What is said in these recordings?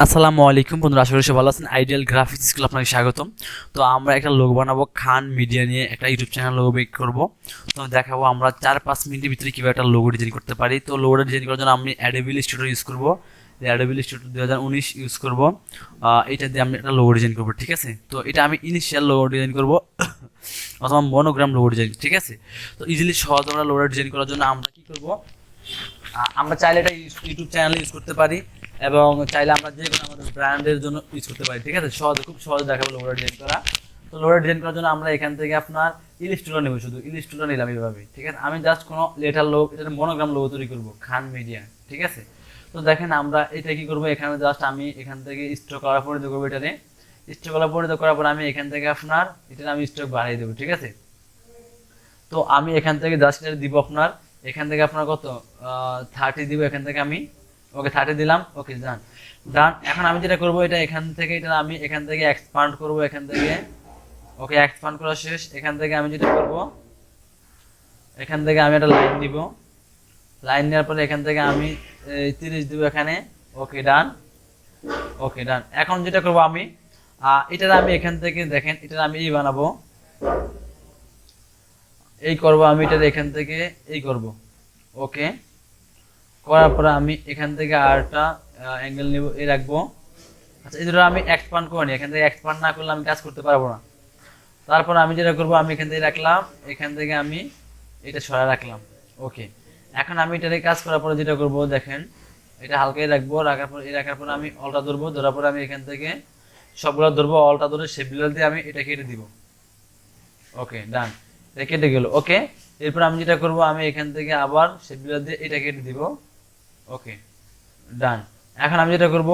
আসসালামু আলাইকুম বন্ধুরা, আশা করি সবাই ভালো আছেন। আইডিয়াল গ্রাফিক্স স্কুল আপনাকে স্বাগতম। তো আমরা একটা লোগো বানাবো, খান মিডিয়া নিয়ে একটা ইউটিউব চ্যানেল লোগো মেক করবো। তো দেখাবো আমরা 4-5 মিনিটের ভিতরে কীভাবে একটা লোগো ডিজাইন করতে পারি। তো লোগোটা ডিজাইন করার জন্য আমি অ্যাডোবি ইলাস্ট্রেটর ইউজ করবো। অ্যাডোবি ইলাস্ট্রেটর 2019 ইউজ করবো। এটা দিয়ে আমি একটা লোগো ডিজাইন করবো, ঠিক আছে। তো এটা আমি ইনিশিয়াল লোগো ডিজাইন করবো অথবা মনোগ্রাম লোগো ডিজাইন, ঠিক আছে। তো ইজিলি সহজ আমরা লোগো ডিজাইন করার জন্য আমরা কী করবো, আমরা চাইলে এটা ইউটিউব চ্যানেল ইউজ করতে পারি এবং চাইলে আমরা যে কোনো আমাদের ব্র্যান্ডের জন্য ইউজ করতে পারি, ঠিক আছে। খুব সহজে দেখাবো লোগো ডিজাইন করা। তো লোগো ডিজাইন করার জন্য আমরা এখান থেকে আপনার ইলাস্ট্রেটর নেব, শুধু ইলাস্ট্রেটর নিলাম এইভাবে, ঠিক আছে। আমি জাস্ট কোনো লেটার লোগো, এটা মনোগ্রাম লোগো তৈরি করবো, খান মিডিয়া, ঠিক আছে। তো দেখেন আমরা এটা কি করবো, এখানে জাস্ট আমি এখান থেকে স্ট্রোক কালার পরিণত করবো। এটাতে স্ট্রোক কালার পরিণত করার পর আমি এখান থেকে আপনার এটা আমি স্ট্রোক বাড়িয়ে দেবো, ঠিক আছে। তো আমি এখান থেকে জাস্ট এটা দিব আপনার, এখান থেকে আপনার কত 30 দিব এখান থেকে আমি। ওকে 30 দিলাম, ওকে ডান ডান। এখন আমি যেটা করবো, এটা এখান থেকে এটা আমি এখান থেকে এক্সপান্ড করবো এখান থেকে। ওকে এক্সপান্ড করা শেষ। এখান থেকে আমি যেটা করব, এখান থেকে আমি একটা লাইন দিব। লাইন নেওয়ার পরে এখান থেকে আমি 30 দিব এখানে। ওকে ডান, ওকে ডান। এখন যেটা করবো আমি এটা আমি এখান থেকে দেখেন, এটা আমি এই বানাবো, এই করব আমি এটা এখান থেকে এই করব। ওকে করার পরে আমি এখান থেকে আরটা অ্যাঙ্গেল নিব, এই রাখবো। আচ্ছা এই দুটো আমি এক্সপান্ড করে নিই, এখান থেকে এক্সপান্ড না করলে আমি কাজ করতে পারবো না। তারপর আমি যেটা করবো, আমি এখান থেকে রাখলাম, এখান থেকে আমি এটা সরাই রাখলাম। ওকে এখন আমি এটাতে কাজ করার পরে যেটা করবো দেখেন, এটা হালকাই রাখবো। রাখার পর রাখার পরে আমি অলটা ধরবো, ধরার পরে আমি এখান থেকে সবগুলো ধরবো, অলটা ধরে শেপগুলো দিয়ে আমি এটা কেটে দিব। ওকে ডান, এটা কেটে গেল। ওকে এরপর আমি যেটা করবো, আমি এখান থেকে আবার শেপগুলো দিয়ে এটা কেটে দিব। ওকে ডান। এখন আমি যেটা করব,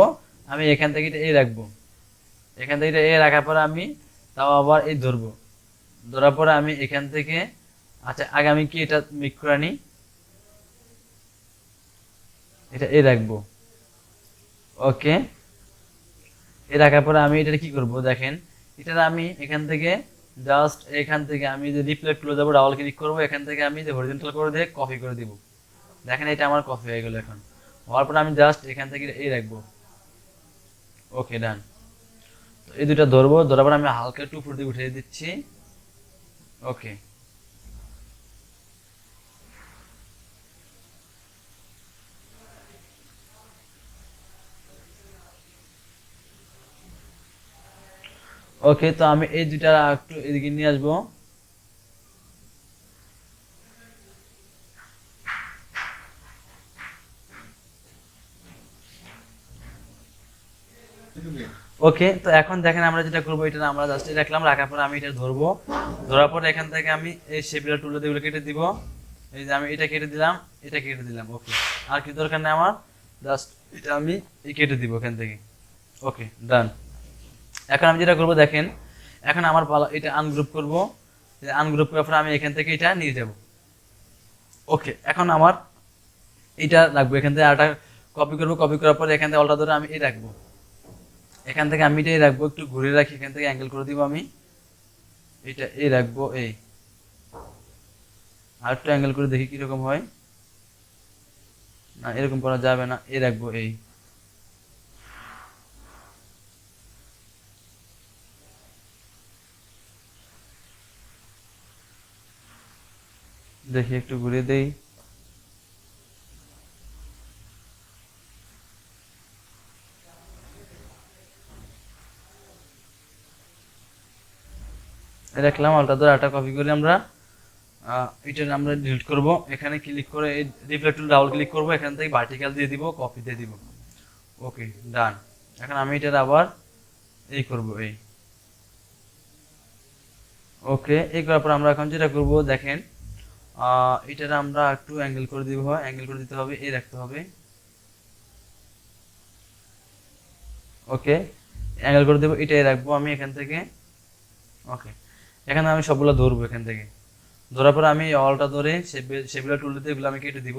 আমি এখান থেকে এটা এই রাখবো, এখান থেকে এটা এই রাখার পরে আমি তাও আবার এই ধরবো, ধরার পরে আমি এখান থেকে আচ্ছা আগে আমি কি এটা মেক করে নিই, এটা এই রাখবো। ওকে এই রাখার পরে আমি এটা কি করব দেখেন, এটা আমি এখান থেকে জাস্ট এখান থেকে আমি যে রিপ্লাই টুলে যাবো, ডাবল ক্লিক করবো, এখান থেকে আমি যে হরিজন্টাল করে দিয়ে কপি করে দিব। দেখেন এটা আমার কপি হয়ে গেল। এখন হওয়ার পরে আমি জাস্ট এখান থেকে এই রাখবো। ওকে ডান। তো এই দুটা ধরবো, ধরার পর আমি হালকা একটু উপর দিয়ে উঠিয়ে দিচ্ছি। ওকে ওকে তো আমি এই দুটা একটু এদিকে নিয়ে আসবো। ওকে তো এখন দেখেন আমরা যেটা করবো, এটা আমরা জাস্ট রাখলাম, রাখার পর আমি এটা ধরবো, ধরার পর এখান থেকে আমি এই শেপগুলো টুলে দিয়ে কেটে দিব। এই যে আমি এটা কেটে দিলাম, এটা কেটে দিলাম। ওকে আর কি দরকার নেই আমার, জাস্ট এটা আমি এই কেটে দিব এখান থেকে। ওকে ডান। এখন আমি যেটা করবো দেখেন, এখন আমার পালা এটা আনগ্রুপ করবো, আনগ্রুপ করার পর আমি এখান থেকে এটা নিয়ে যাব। ওকে এখন আমার এটা রাখবো, এখান থেকে আরেকটা কপি করবো, কপি করার পর এখান থেকে অলটা ধরে আমি এই রাখবো, এখান থেকে আমি এটাই রাখবো, একটু ঘুরে রাখি, এখান থেকে অ্যাঙ্গেল করে দিব আমি, এটা এই রাখবো। এই আর একটু অ্যাঙ্গেল করে দেখি কিরকম হয়। না এরকম করা যাবে না, এই রাখবো। এই দেখি একটু ঘুরে দেই। রাখলাম, আলটা ধরে আটা কপি করে আমরা এটা আমরা ডিলিট করব। এখানে ক্লিক করে এই রিপ্লাই টুল ডাবল ক্লিক করব, এখান থেকে ভার্টিক্যাল দিয়ে দিব, কপি দিয়ে দিব। ওকে ডান। এখন আমি এটা আবার এই করব এই। ওকে এই করার পর আমরা এখন যেটা করব দেখেন, এটা আমরা একটু অ্যাঙ্গেল করে দিব, অ্যাঙ্গেল করে দিতে হবে, এই রাখতে হবে। ওকে অ্যাঙ্গেল করে দেব, এটাই রাখবো আমি এখান থেকে। ওকে এখানে আমি সবগুলো ধরবো, এখান থেকে ধরার পর আমি অলটা ধরে সেগুলো টুল দিয়ে এগুলো আমি কেটে দিব।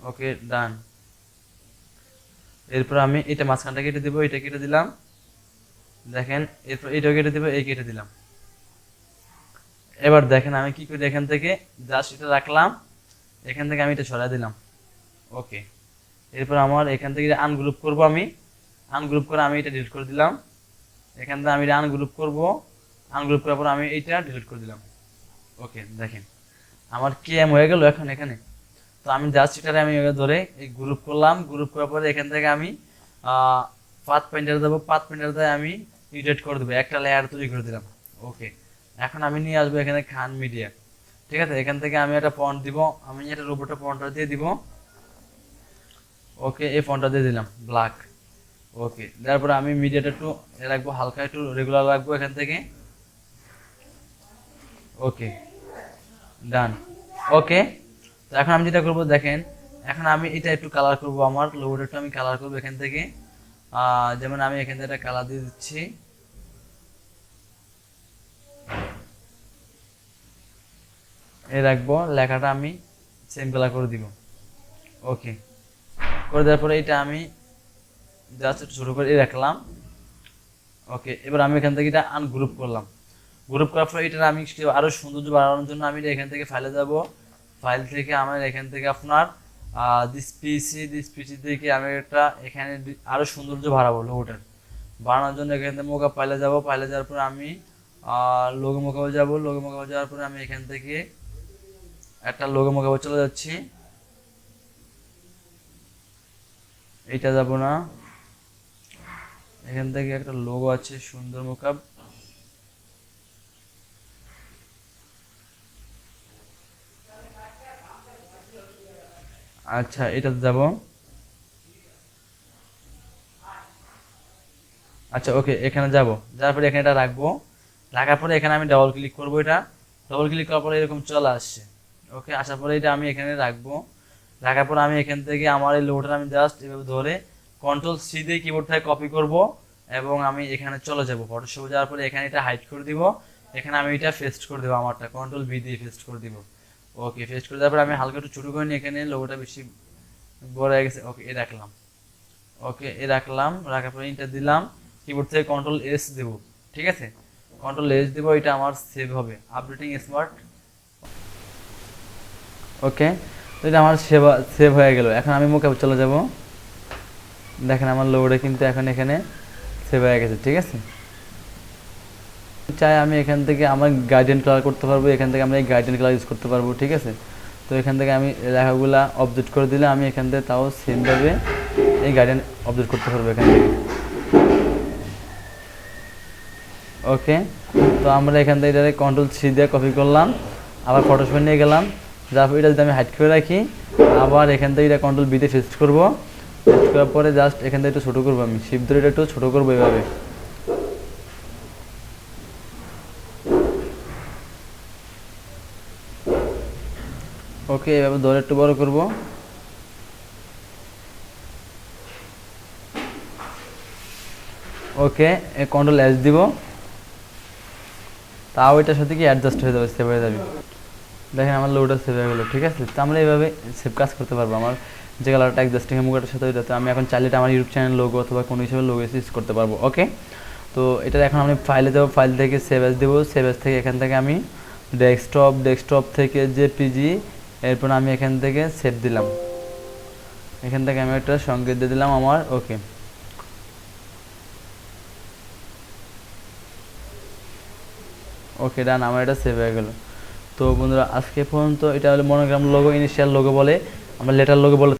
ওকে ডান। এরপর আমি এটা মাঝখানটা কেটে দিব, এটা কেটে দিলাম দেখেন। এরপর এটাও কেটে দিব, এই কেটে দিলাম। এবার দেখেন আমি কি করি, এখান থেকে জাস্ট এটা রাখলাম, এখান থেকে আমি এটা সরাই দিলাম। ওকে এরপর আমার এখান থেকে আনগ্রুপ করব, আমি আনগ্রুপ করে আমি এটা ডিলিট করে দিলাম। এখান থেকে আমি আনগ্রুপ করব, আনগ্রুপ করার পর আমি এইটা ডিলিট করে দিলাম। ওকে, দেখেন আমার কি এম হয়ে গেল এখন এখানে। তো আমি জাস্ট এটারে আমি ধরে এই গ্রুপ করলাম, গ্রুপ করার পরে এখান থেকে আমি পাথ পয়েন্টার দেবো, পাথ পয়েন্টার দিয়ে আমি এডিট করে দেবো, একটা লেয়ার তৈরি করে দিলাম। ওকে, এখন আমি নিয়ে আসবো এখানে খান মিডিয়া। ঠিক আছে, এখান থেকে আমি একটা ফন্ট দিব, আমি এটা রোবটে ফন্টটা দিয়ে দিব। ওকে, এই ফন্টটা দিয়ে দিলাম ব্ল্যাক। ওকে, তারপরে আমি মিডিয়াটা একটু রাখবো, হালকা একটু রেগুলার রাখবো এখান থেকে। ওকে, ডান। ওকে, তো এখন আমি যেটা করবো দেখেন, এখন আমি এটা একটু কালার করব, আমার লোগোটা একটু আমি কালার করবো এখান থেকে। যেমন আমি এখান থেকে একটা কালার দিয়ে দিচ্ছি, এই রাখবো, লেখাটা আমি সেম কালার করে দিব। ওকে, করে দেওয়ার পরে এটা আমি জাস্ট একটু ছোটো করে রাখলাম। ওকে, এবার আমি এখান থেকে এটা আনগ্রুপ করলাম, গ্রুপ করার পরে এটা আমি আরও সৌন্দর্য বাড়ানোর জন্য আমি এখান থেকে ফাইলে যাব, ফাইল থেকে আমার এখান থেকে আপনার দিস পিসি থেকে আমি একটা এখানে আরও সৌন্দর্য বাড়াবো, লোগোটার বাড়ানোর জন্য এখান থেকে মোকা ফাইলে যাব, ফাইলে যাওয়ার পরে আমি লোগো মোকাবে যাব, লোগো মোকাবে যাওয়ার পরে আমি এখান থেকে একটা লোগো মোকাবে চলে যাচ্ছি। এইটা যাব না, এখান থেকে একটা লোগো আছে সুন্দর মোকাব, আচ্ছা এটাতে যাব। আচ্ছা ওকে, এখানে যাব, যাওয়ার পরে এখানে এটা রাখবো, রাখার পরে এখানে আমি ডাবল ক্লিক করবো, এটা ডাবল ক্লিক করার পরে এরকম চলে আসছে। ওকে, আসার পরে এটা আমি এখানে রাখবো, রাখার পরে আমি এখান থেকে আমার এই লোগোটা আমি জাস্ট এভাবে ধরে কন্ট্রোল-সি দিয়ে কিবোর্ড থেকে কপি করব এবং আমি এখানে চলে যাব ফটোশপে। যাওয়ার পরে এখানে এটা হাইড করে দিব, এখানে আমি এটা পেস্ট করে দেবো, আমারটা কন্ট্রোল-ভি দিয়ে পেস্ট করে দিব। ওকে, পেস্ট করে দেওয়ার পরে আমি হালকা একটু ছোটো করে নিই, এখানে লোগোটা বেশি বড় হয়ে গেছে। ওকে, এ রাখলাম। ওকে, এ রাখলাম, রাখার পরে এটা দিলাম, কিবোর্ড থেকে কন্ট্রোল-এস দেবো। ঠিক আছে, কন্ট্রোল-এস দেবো, এটা আমার সেভ হবে আপডেটিং স্মার্ট। ওকে, তো এটা আমার সেভ হয়ে গেল। এখন আমি মুখে চলে যাব, দেখেন আমার লোগোটা কিন্তু এখন এখানে সেভ হয়ে গেছে। ঠিক আছে, চাই আমি এখান থেকে আমার গাইডেন কালার করতে পারবো, এখান থেকে আমি এই গাইডেন কালার ইউজ করতে পারবো। ঠিক আছে, তো এখান থেকে আমি লেখাগুলা অবজেক্ট করে দিলে আমি এখান থেকে তাও সেমভাবে এই গাইডেন অবজেক্ট করতে পারবো এখান থেকে। ওকে, তো আমরা এখান থেকে এটা কন্ট্রোল-সি দিয়ে কপি করলাম, আবার ফটোশপে নিয়ে গেলাম, যারপর এটা যদি আমি হাইড করে রাখি, আবার এখান থেকে এটা কন্ট্রোল-ভি দিয়ে পেস্ট করবো, পেস্ট করার পরে জাস্ট এখান থেকে একটু ছোটো করবো, আমি শিফট ধরে এটা একটু ছোটো করবো এভাবে। ওকে, এভাবে ধরে একটু বড় করব। ওকে, কন্ট্রোল-এস দিব, তাও এটার সাথে কি অ্যাডজাস্ট হয়ে যাবে, সেভ হয়ে যাবে। দেখেন আমার লোগোটা সেভ হয়ে গেলো। ঠিক আছে, তো আমরা এইভাবে সেভ কাজ করতে পারবো, আমার যে কালারটা অ্যাডজাস্টিং মুখটার সাথে ওইটাতে আমি এখন চাইলে আমার ইউটিউব চ্যানেল লোগো অথবা কোনো হিসেবে লোগো ইউজ করতে পারবো। ওকে, তো এটা এখন আমি ফাইলে যাবো, ফাইল থেকে সেভ এস দেবো, সেভ এস থেকে এখান থেকে আমি ডেস্কটপ থেকে জেপিজি, এরপর আমি এখান থেকে সেভ দিলাম, এখান থেকে আমি একটা সংকেত দিয়ে দিলাম আমার। ওকে, ওকে ডান, আমার এটা সেভ হয়ে গেল। তো বন্ধুরা আজকে পর্যন্ত এটা হলো মনোগ্রাম লোগো, ইনিশিয়াল লোগো বলে, আমরা লেটার লোগো বলে